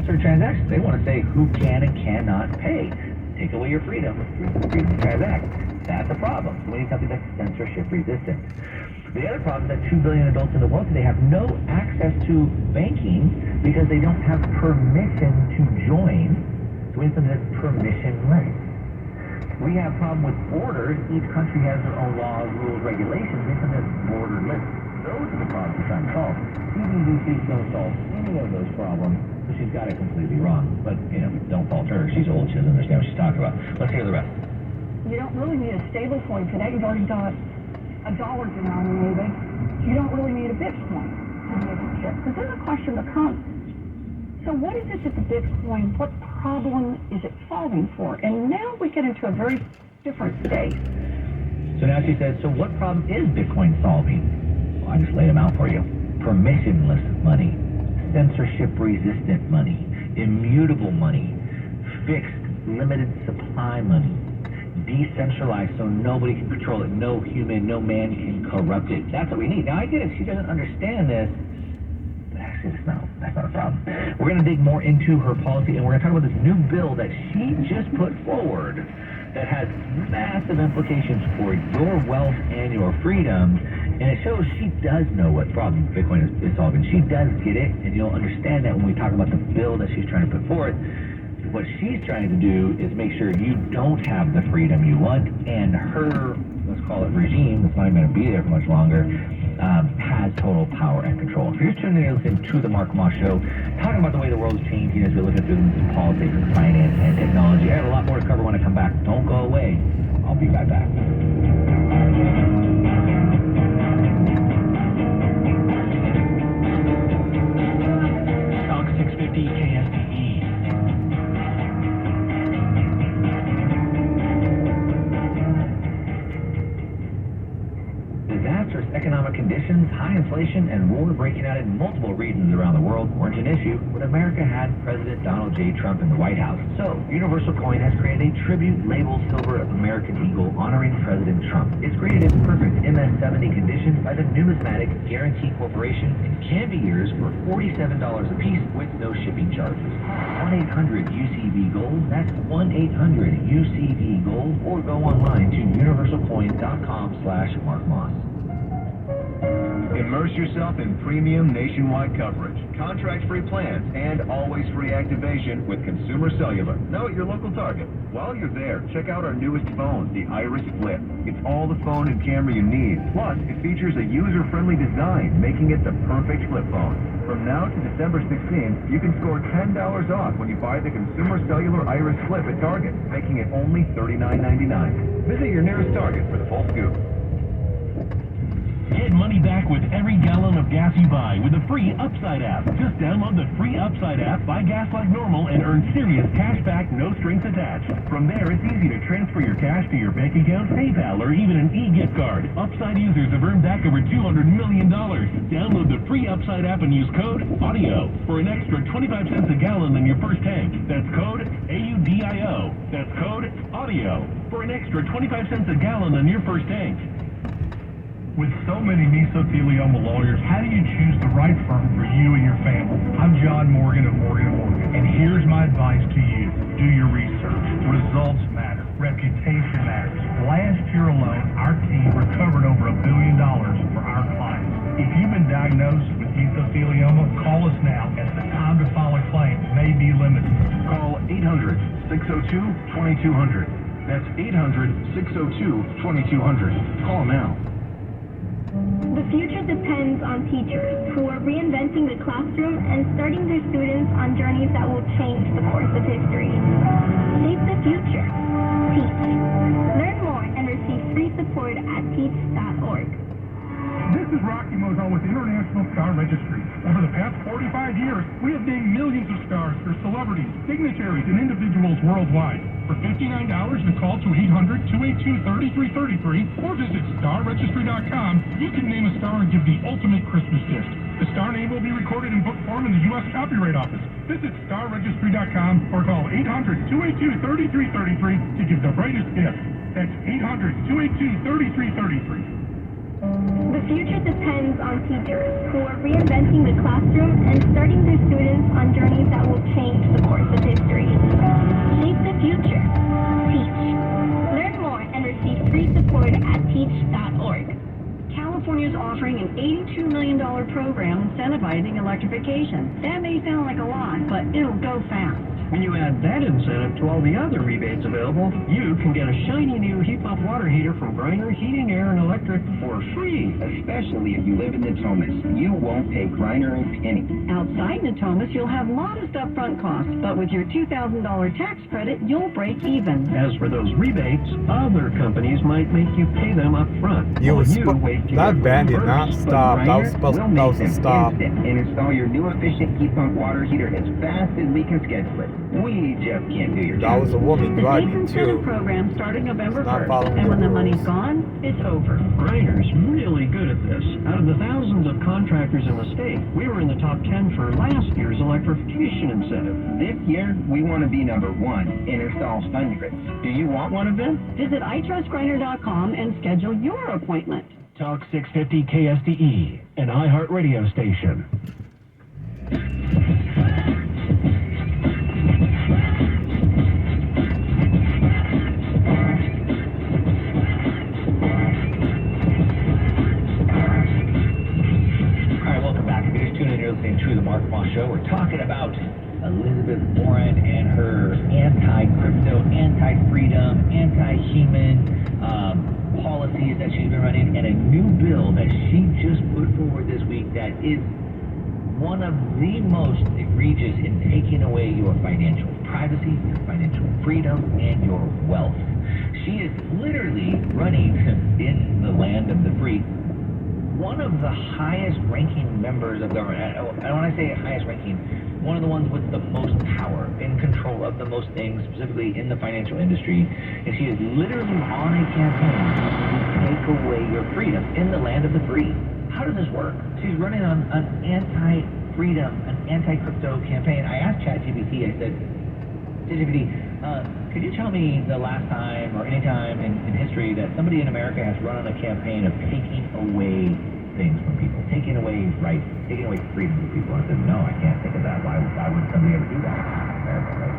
censor transactions. They want to say who can and cannot pay. Take away your freedom to transact. That's a problem. So we need something that's censorship resistant. The other problem is that 2 billion adults in the world today have no access to banking because they don't have permission to join. So we need something that's permissionless. We have a problem with borders. Each country has their own laws, rules, regulations. We need something that's borderless. Those are the problems we're trying to solve. CBDCs don't solve any of those problems, so she's got it completely wrong. But, don't fault her. She's old. She doesn't understand what she's talking about. Let's hear the rest. You don't really need a stable coin today. You've already got a dollar denominated. You don't really need a Bitcoin to be able to chip. But then the question becomes, so what is it that the Bitcoin, what problem is it solving for? And now we get into a very different state. So now she says, so what problem is Bitcoin solving? Well, I just laid them out for you. Permissionless money, censorship-resistant money, immutable money, fixed, limited supply money, decentralized so nobody can control it, no human, no man can corrupt it. That's what we need. Now, I get it. She doesn't understand this. But actually, that's not a problem. We're going to dig more into her policy, and we're going to talk about this new bill that she just put forward that has massive implications for your wealth and your freedom. And it shows she does know what problem Bitcoin is solving. She does get it, and you'll understand that when we talk about the bill that she's trying to put forth. What she's trying to do is make sure you don't have the freedom you want, and her, let's call it regime, that's not even going to be there for much longer, has total power and control. If you're tuning in to the Mark Moss Show, talking about the way the world is changing as we look at through the politics and finance and technology, I have a lot more to cover when I come back. Don't go away. I'll be right back. Talk 650 KSDE. Disastrous economic conditions, high inflation, and war breaking out in multiple regions around the world weren't an issue when America had President Donald J. Trump in the White House. So, Universal Coin has created a tribute labeled Silver American Eagle honoring President Trump. It's graded in perfect MS-70 condition by the Numismatic Guarantee Corporation and can be yours for $47 a piece with no shipping charges. 1-800-UCB-GOLD, that's 1-800-UCB-GOLD, or go online to universalcoin.com/MarkMoss. Immerse yourself in premium nationwide coverage, contract-free plans, and always-free activation with Consumer Cellular. Now at your local Target. While you're there, check out our newest phone, the Iris Flip. It's all the phone and camera you need. Plus, it features a user-friendly design, making it the perfect flip phone. From now to December 16th, you can score $10 off when you buy the Consumer Cellular Iris Flip at Target, making it only $39.99. Visit your nearest Target for the full scoop. Get money back with every gallon of gas you buy with the free Upside app. Just download the free Upside app, buy gas like normal, and earn serious cash back, no strings attached. From there, it's easy to transfer your cash to your bank account, PayPal, or even an e-gift card. Upside users have earned back over $200 million. Download the free Upside app and use code AUDIO for an extra 25 cents a gallon in your first tank. That's code AUDIO. That's code AUDIO for an extra 25 cents a gallon on your first tank. With so many mesothelioma lawyers, how do you choose the right firm for you and your family? I'm John Morgan of Morgan & Morgan, and here's my advice to you. Do your research. Results matter. Reputation matters. Last year alone, our team recovered over $1 billion for our clients. If you've been diagnosed with mesothelioma, call us now, as the time to file a claim may be limited. Call 800-602-2200. That's 800-602-2200. Call now. The future depends on teachers who are reinventing the classroom and starting their students on journeys that will change the course of history. Shape the future. Teach. Learn more and receive free support at teach.org. This is Rocky Mozon with the International Star Registry. Over the past 45 years, we have named millions of stars for celebrities, dignitaries, and individuals worldwide. For $59, you call to 800-282-3333 or visit starregistry.com. You can name a star and give the ultimate Christmas gift. The star name will be recorded in book form in the U.S. Copyright Office. Visit starregistry.com or call 800-282-3333 to give the brightest gift. That's 800-282-3333. The future depends on teachers who are reinventing the classroom and starting their students on journeys that will change $82 million program incentivizing electrification. That may sound like a lot, but it'll go fast. When you add that incentive to all the other rebates available, you can get a shiny new heat pump water heater from Griner Heating, Air, and Electric for free. Especially if you live in Natomas. You won't pay Griner a penny. Outside Natomas, you'll have modest upfront costs, but with your $2,000 tax credit, you'll break even. As for those rebates, other companies might make you pay them up front. That band did not stop. That was supposed to stop. And install your new efficient heat pump water heater as fast as we can schedule it. We just can't do your job. That was a woman The driving Safe Incentive too. program started November Not 1st, following and the when the rules. money's gone, it's over. Griner's really good at this. Out of the thousands of contractors in the state, we were in the top 10 for last year's electrification incentive. This year, we want to be number one and install hundreds. Do you want one of them? Visit itrustgriner.com and schedule your appointment. Talk 650 KSDE, an iHeartRadio station. Listening to the Mark Moss Show. We're talking about Elizabeth Warren and her anti-crypto, anti-freedom, anti-human policies that she's been running, and a new bill that she just put forward this week that is one of the most egregious in taking away your financial privacy, your financial freedom, and your wealth. She is literally running in the land of the free. One of the highest ranking members of government, and when I say highest ranking, one of the ones with the most power, in control of the most things, specifically in the financial industry, and she is literally on a campaign to take away your freedom in the land of the free. How does this work? She's running on an anti-freedom, an anti-crypto campaign. I asked ChatGPT, I said, ChatGPT, could you tell me the last time or any time in history that somebody in America has run on a campaign of taking away things from people, taking away rights, taking away freedom from people? I said, no, I can't think of that. Why would somebody ever do that? America, right?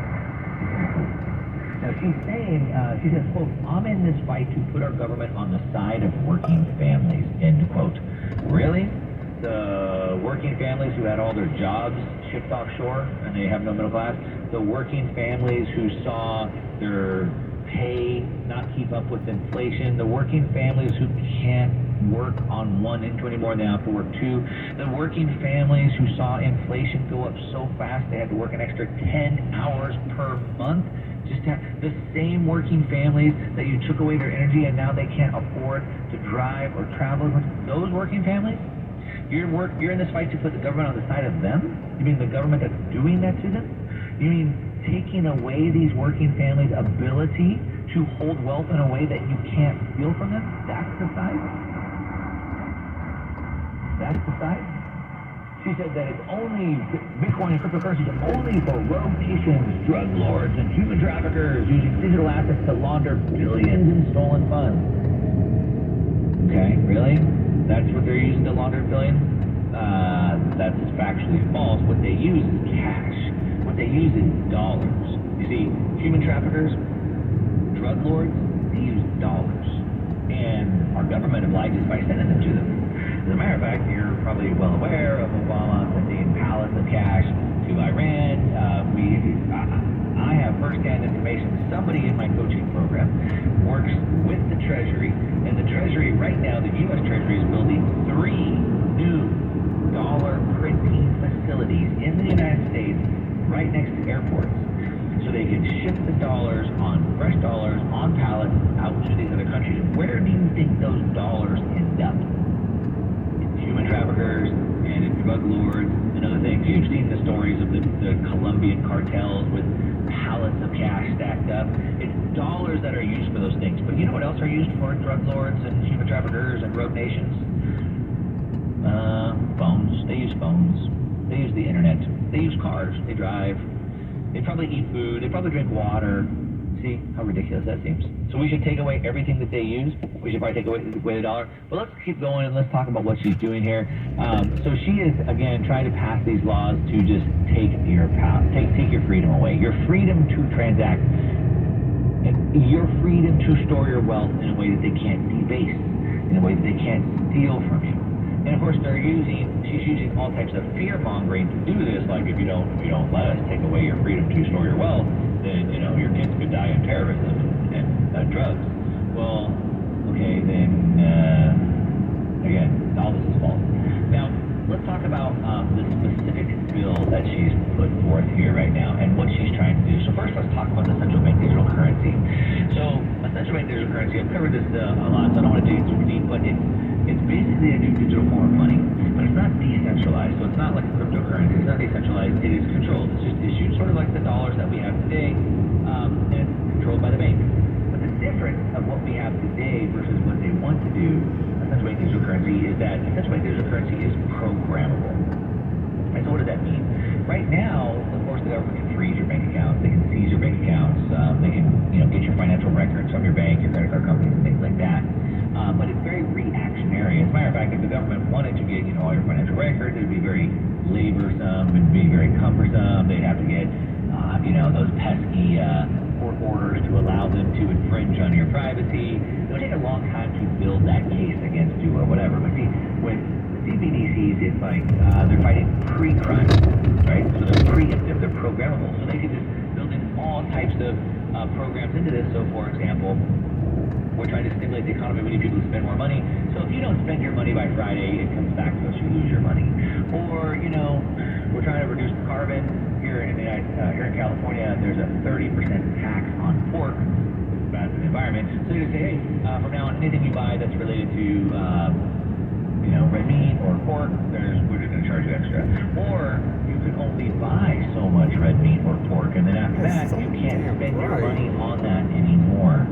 Now she's saying, she says, quote, I'm in this fight to put our government on the side of working families, end quote. Really? The working families who had all their jobs shipped offshore and they have no middle class? The working families who saw their pay not keep up with inflation, the working families who can't work on one income anymore, they have to work two, the working families who saw inflation go up so fast they had to work an extra 10 hours per month, just to have the same working families that you took away their energy and now they can't afford to drive or travel. Those working families, you're in this fight to put the government on the side of them? You mean the government that's doing that to them? You mean taking away these working families' ability to hold wealth in a way that you can't steal from them? That's the side? That's the side? She said that it's only, Bitcoin and cryptocurrencies are only for rogue nations, drug lords, and human traffickers using digital assets to launder billions in stolen funds. Okay, really? That's what they're using to launder billions? That's factually false. What they use is cash. What they use is dollars. You see, human traffickers, drug lords, they use dollars. And our government obliges by sending them to them. As a matter of fact, you're probably well aware of Obama sending pallets of cash to Iran. I have first-hand information. Somebody in my coaching program works with the Treasury, and the Treasury right now, the U.S. Treasury is building 3 new dollar printing facilities in the United States right next to airports, so they can ship the dollars fresh dollars on pallets out to these other countries. Where do you think those dollars end up? In human traffickers and in drug lords and other things. You've seen the stories of the Colombian cartels with pallets of cash stacked up. It's dollars that are used for those things. But you know what else are used for drug lords and human traffickers and rogue nations? Phones. They use phones. They use the internet. They use cars. They drive. They probably eat food. They probably drink water. See how ridiculous that seems? So we should take away everything that they use. We should probably take away the dollar. But let's keep going and let's talk about what she's doing here. So she is, again, trying to pass these laws to just take your freedom away. Your freedom to transact. Your freedom to store your wealth in a way that they can't debase. In a way that they can't steal from you. And of course, she's using all types of fear mongering to do this. Like if you don't let us take away your freedom to store your wealth, then your kids could die in terrorism and drugs. Well, okay, then again, all this is false. Now, let's talk about the specific bill that she's put forth here right now and what she's trying to do. So first, let's talk about the central bank digital currency. So a central bank digital currency, I've covered this a lot, so I don't want to dig too deep, but it's basically a new digital form of money, but it's not decentralized. So it's not like a cryptocurrency. It's not decentralized. It is controlled. It's just issued sort of like the dollars that we have today, and it's controlled by the bank. But the difference of what we have today versus what they want to do, a central bank digital currency, is that a central bank digital currency is programmable. And so what does that mean? Right now, of course, the government can freeze your bank accounts. They can seize your bank accounts. They can, get your financial records from your bank, your credit card companies, and things like that. But it's very reactionary. As a matter of fact, if the government wanted to get, all your financial records, it would be very laborsome. It would be very cumbersome. They'd have to get, those pesky court orders to allow them to infringe on your privacy. It would take a long time to build that case against you or whatever. But see, with CBDCs, it's like they're fighting pre-crime, right? So they're preemptive, they're programmable. So they can just build in all types of programs into this. So, for example, we're trying to stimulate the economy. We need people to spend more money. So if you don't spend your money by Friday, it comes back to us. You lose your money. Or, we're trying to reduce carbon here in California. There's a 30% tax on pork. It's bad for the environment. So you say, hey, from now on, anything you buy that's related to red meat or pork, we're just going to charge you extra. Or you can only buy so much red meat or pork, and then after that, you can't spend your money on that anymore.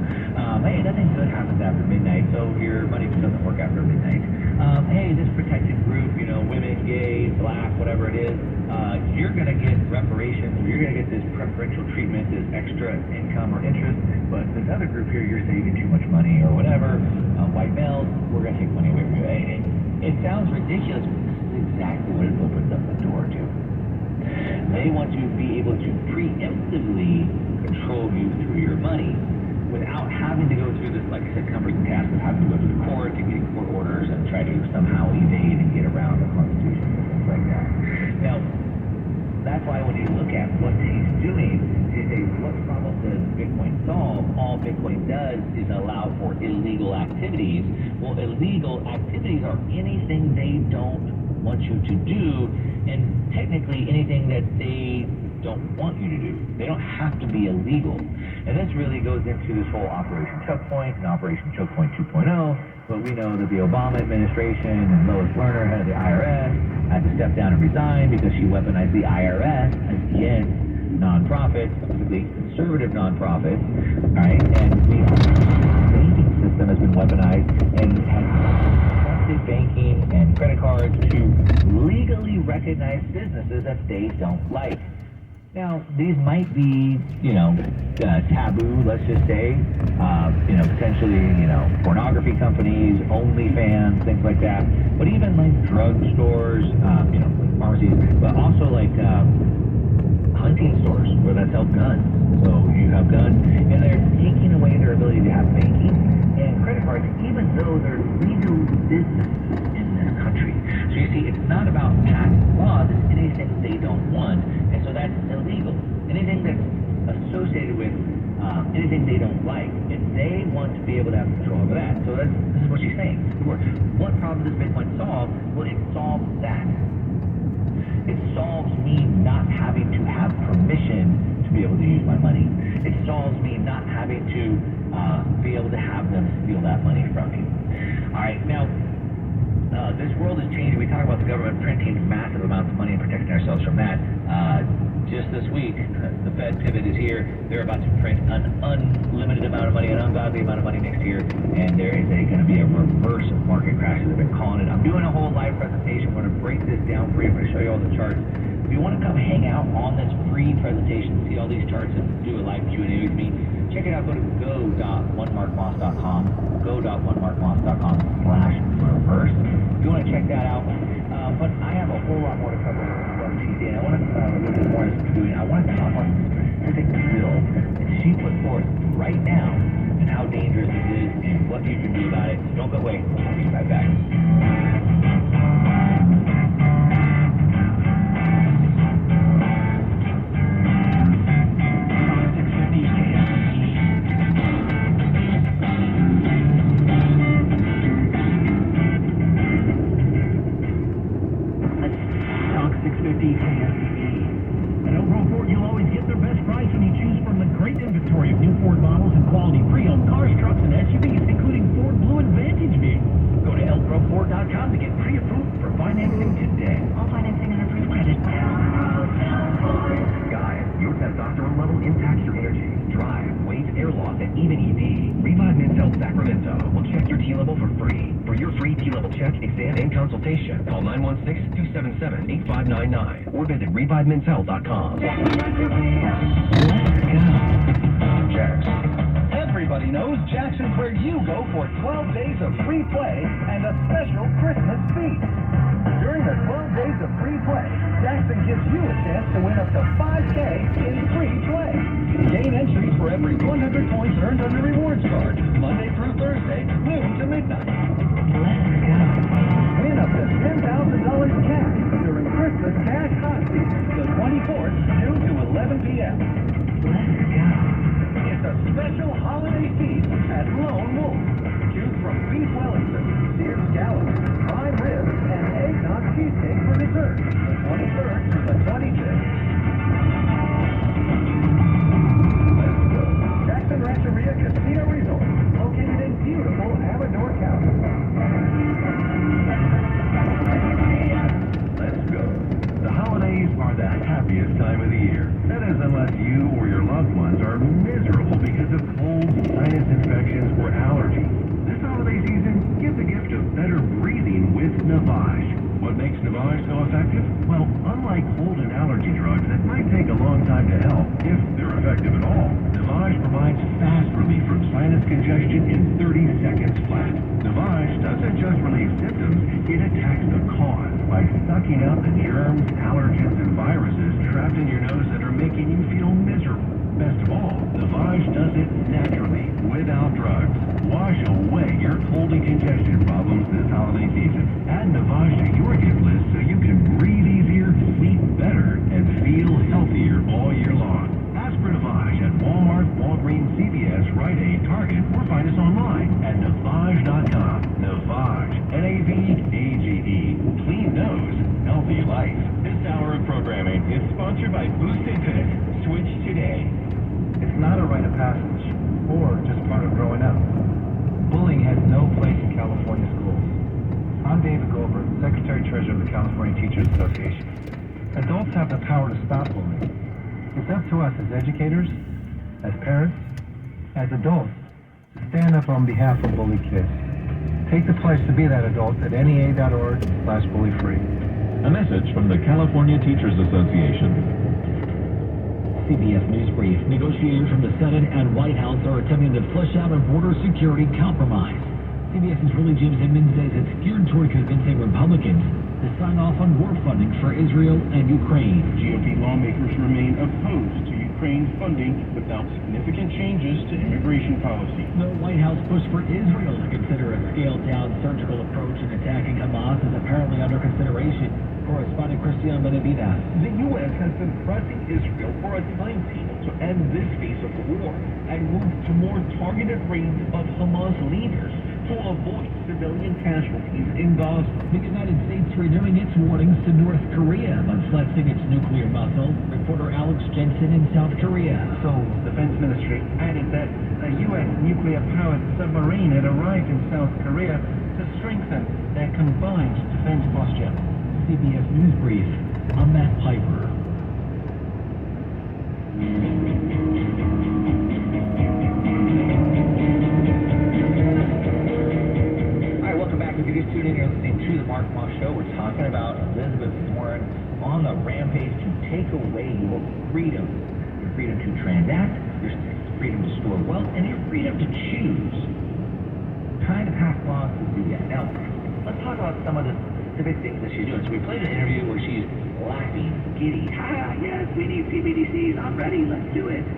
Hey, nothing good happens after midnight, so your money just doesn't work after midnight. Hey, this protected group, women, gays, black, whatever it is, you're going to get reparations, or you're going to get this preferential treatment, this extra income or interest, but this other group here, you're saving too much money or whatever, white males, we're going to take money away from you. It sounds ridiculous, but this is exactly what it opens up the door to. They want to be able to preemptively control you through your money without having to go through this, like I said, cumbersome task of having to go to the court and getting court orders and try to somehow evade and get around the Constitution and things like that. Now, that's why when you look at what he's doing, you say, what problem does Bitcoin solve? All Bitcoin does is allow for illegal activities. Well, illegal activities are anything they don't want you to do, and technically anything that they don't want you to do. They don't have to be illegal. And this really goes into this whole Operation Choke Point and Operation Choke Point 2.0, but we know that the Obama administration and Lois Lerner, head of the IRS, had to step down and resign because she weaponized the IRS against nonprofits, specifically conservative nonprofits, right? And the banking system has been weaponized and has trusted banking and credit cards to legally recognize businesses that they don't like. Now, these might be, taboo, let's just say, potentially, pornography companies, OnlyFans, things like that. But even like drugstores, pharmacies, but also like hunting stores where that sell guns. So you have guns, and they're taking away their ability to have banking and credit cards, even though they're legal businesses in this country. So you see, it's not about passing laws, it's anything they don't want, and so that's illegal. Anything that's associated with anything they don't like, and they want to be able to have control over that. So this is what she's saying. What problem does Bitcoin solve? Well, it solves that. It solves me not having to have permission to be able to use my money. It solves me not having to be able to have them steal that money from me. All right, now, this world is changing. We talk about the government printing massive amounts of money and protecting ourselves from that. Just this week, the Fed pivot is here. They're about to print an unlimited amount of money, an ungodly amount of money next year, and there is going to be a reverse market crash. They've been calling it. I'm doing a whole live presentation. I'm going to break this down for you. I'm going to show you all the charts. If you want to come hang out on this free presentation, see all these charts, and do a live Q&A with me, check it out. Go to go.onemarkmoss.com, go.onemarkmoss.com/reverse. If you want to check that out. But I have a whole lot more to cover what she's saying. I want to look at more doing. I want to talk about the specific bill that she put forth right now and how dangerous it is and what you can do about it. So don't go away. I'll be right back. impacts your energy, drive, weight, air loss, and even ED. Revive Men's Health Sacramento will check your T level for free. For your free T level check, exam, and consultation, call 916-277-8599 or visit revivemenshealth.com. Let's go. Jax. Everybody knows Jackson's where you go for 12 days of free play and a special Christmas feast. During the 12 days of free play, Jackson gives you a chance to win up to $5K in free play. Gain entries for every 100 points earned on your rewards card, Monday through Thursday, noon to midnight. Let's go. Win up to $10,000 cash during Christmas Cash Hot Season, the 24th, noon to 11 p.m. Let's go. It's a special holiday feast at Lone Wolf. Choose from beef Wellington, seared scallops, prime ribs, and eggnog cheesecake for dessert, the 23rd to the 25th. Let's go. Jackson Rancheria Casino Resort, located in beautiful Amador County. Let's go. The holidays are the happiest time of the year. That is, unless you or your loved ones are miserable because of colds, sinus infections, or allergies. This holiday season, give the gift of better breathing with Navage. What makes Navage so effective? Well, unlike cold and allergy drugs that might take a long time to help, if they're effective at all, Navage provides fast relief from sinus congestion in 30 seconds flat. Navage doesn't just relieve symptoms, it attacks the cause by sucking out the germs, allergens, and viruses trapped in your nose that are making you feel miserable. Best of all, Navage does it naturally, without drugs. Wash away your cold and congestion problems this holiday season. Add Navage to your gift list so you can breathe easier, sleep better, and feel healthier all year long. Ask for Navage at Walmart, Walgreens, CVS, Rite Aid, Target, or find us online at Navage.com. Navage, N-A-V-A-G-E. Clean nose, healthy life. This hour of programming is sponsored by Boosted Pick. Switch today. It's not a rite of passage, or just part of growing up. Bullying has no place in California schools. I'm David Goldberg, Secretary-Treasurer of the California Teachers Association. Adults have the power to stop bullying. It's up to us as educators, as parents, as adults, to stand up on behalf of bullied kids. Take the pledge to be that adult at NEA.org/bullyfree. A message from the California Teachers Association. CBS News Brief. Negotiators from the Senate and White House are attempting to flesh out a border security compromise. CBS's Willie Jim Simmons says it's geared toward convincing Republicans to sign off on war funding for Israel and Ukraine. GOP lawmakers remain opposed to Ukraine's funding without significant changes to immigration policy. The White House push for Israel to consider a scaled-down surgical approach in attacking Hamas is apparently under consideration. Correspondent Christian Benavides. The U.S. has been pressing Israel for a timetable to end this phase of the war and move to more targeted raids of Hamas leaders to avoid civilian casualties in Gaza. The United States renewing its warnings to North Korea about flexing its nuclear muscle. Reporter Alex Jensen in South Korea. Seoul's Defense Ministry added that a U.S. nuclear-powered submarine had arrived in South Korea to strengthen their combined defense posture. CBS News Brief. I'm Matt Piper. Alright, welcome back. If you just tuned in, you're listening to The Mark Moss Show. We're talking about Elizabeth Warren on the rampage to take away your freedom. Your freedom to transact, your freedom to store wealth, and your freedom to choose. Trying to pass laws to do that. Now, let's talk about some of the specific things that she's doing. So we played an interview where she's laughing, giddy. Hi, yes, we need CBDCs. I'm ready. Let's do it.